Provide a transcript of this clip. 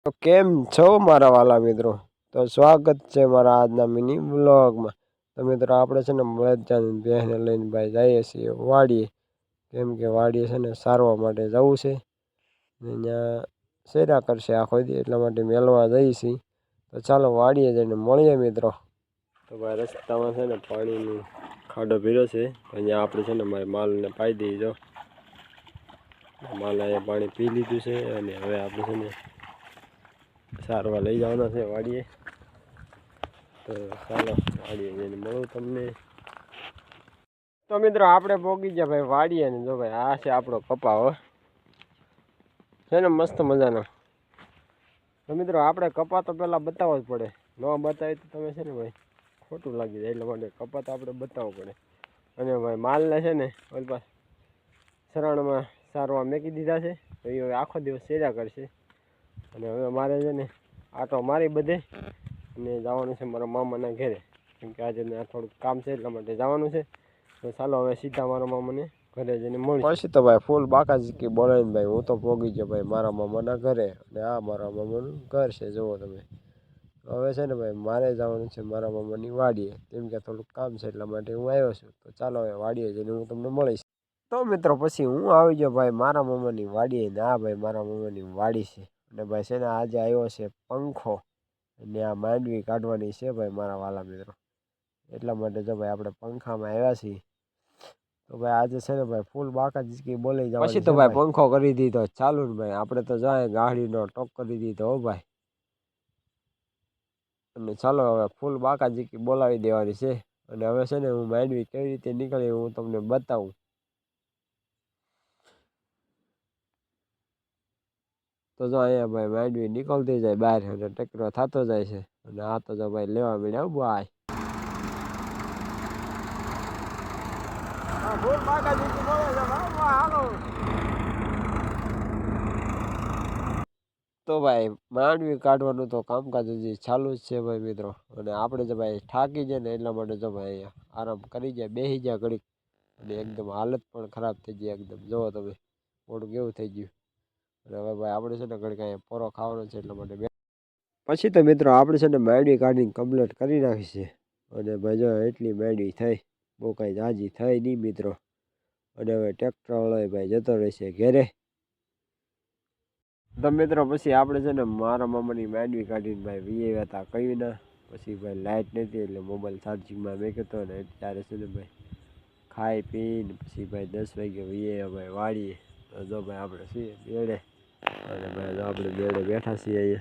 તો કેમ છો મારા વાલા મિત્રો? તો સ્વાગત છે મારા આજના મિની વ્લોગમાં. તો મિત્રો આપણે છે ને મળદજાની બહેને લઈને ભાઈ જઈએ છીએ વાડીએ. કેમ કે વાડીએ છે ને સારવા માટે જવું છે. ને ત્યાં સેરા કરશે આખો દી એટલા માટે મેળવા જઈએ છીએ. તો ચાલો વાડીએ જઈને મળીએ મિત્રો. તો ભાઈ રસ્તામાં છે ને પાણીની ખાડો ભીરો છે. અહીંયા આપણે છે ને મારી માલને પાઈ દઈએ જો. માલ અહીંયા પાણી પી લીધું છે અને હવે આપણે છે ને સારવા લઈ જવાના છે વાડીએ. તો ચાલો વાડીએ જઈને મળું તમને. તો મિત્રો આપણે પોગી ગયા ભાઈ વાડીએ ને જો ભાઈ આ છે આપણો કપા હો છે ને મસ્ત મજાનો. તો મિત્રો આપણે કપા તો પહેલાં બતાવવો જ પડે, ન બતાવી તો તમે છે ને ભાઈ ખોટું લાગી જાય. એટલા માટે કપા તો આપણે બતાવવો પડે. અને ભાઈ માલને છે ને ઓલી પાસ સરાણમાં સારવા મેકી દીધા છે. તો એ હવે આખો દિવસ સેર્યા કરશે. અને હવે મારે છે ને આટો મારી બધે અને જવાનું છે મારા મામાના ઘરે. કેમ કે આજે થોડુંક કામ છે એટલા માટે જવાનું છે. તો ચાલો હવે સીધા મારા મામાને ઘરે જઈને મળી. પછી તો ભાઈ ફૂલ બાકાજી બોલાવીને ભાઈ હું તો પોગી ગયો ભાઈ મારા મામાના ઘરે. અને આ મારા મામાનું ઘર છે જુઓ તમે. હવે છે ને ભાઈ મારે જવાનું છે મારા મામાની વાડીએ. કેમ કે થોડુંક કામ છે એટલા માટે હું આવ્યો છું. તો ચાલો હવે વાડીએ જઈને હું તમને મળીશ. તો મિત્રો પછી હું આવી ગયો ભાઈ મારા મામાની વાડીએ. ને આ ભાઈ મારા મામાની વાડી છે. અને ભાઈ છે ને આજે આવ્યો છે પંખો. અને આ માંડવી કાઢવાની છે ભાઈ મારા વાલા મિત્રો. એટલા માટે જો ભાઈ આપણે પંખામાં આવ્યા છીએ. તો ભાઈ આજે છે ને ભાઈ ફૂલ બાકાજી બોલાઈ જવાની પછી તો ભાઈ પંખો કરી દીધો ચાલુ ને ભાઈ આપણે તો જાય ગાડીનો ટોક કરી દીધો હો ભાઈ. અને ચાલો હવે ફૂલ બાકાજી બોલાવી દેવાની છે. અને હવે છે ને હું માંડવી કેવી રીતે નીકળી હું તમને બતાવું. તો જો અહીંયા ભાઈ માંડવી નીકળતી જાય બહાર અને ટેકરો થતો જાય છે. અને આ તો જો ભાઈ લેવા મળ્યા ભાઈ. તો ભાઈ માંડવી કાઢવાનું તો કામકાજ હજી ચાલુ જ છે ભાઈ મિત્રો. અને આપણે જો ભાઈ થાકી જાય ને એટલા માટે જો ભાઈ અહીંયા આરામ કરી જાય બેસી જાય ઘડીક. અને એકદમ હાલત પણ ખરાબ થઈ ગઈ એકદમ જુઓ તમે મોઢું કેવું થઈ ગયું. અને હવે ભાઈ આપણે છે ને ઘડીક અહીંયા પોરો ખાવાનો છે એટલા માટે પછી તો મિત્રો આપણે છે ને માંડવી કાઢીને કમ્પ્લીટ કરી નાખી છે. અને ભાઈ જો એટલી માંડવી થઈ બહુ કાંઈ ઝાઝી થઈ નહીં મિત્રો. અને હવે ટ્રેક્ટરવાળો ભાઈ જતો રહેશે ઘેરે. તો મિત્રો પછી આપણે છે ને મારા મામાની માંડવી કાઢીને ભાઈ વીએ હતા કહ્યું ના. પછી ભાઈ લાઇટ નથી એટલે મોબાઈલ ચાર્જિંગમાં મેં હતો ને ત્યારે છે ને ભાઈ ખાઈ પીને પછી ભાઈ 10 વાગે વીએ ભાઈ વાળીએ. તો જો ભાઈ આપણે છીએ બેડે. અને ભાઈ જો આપણે બેડે બેઠા છીએ અહીંયા.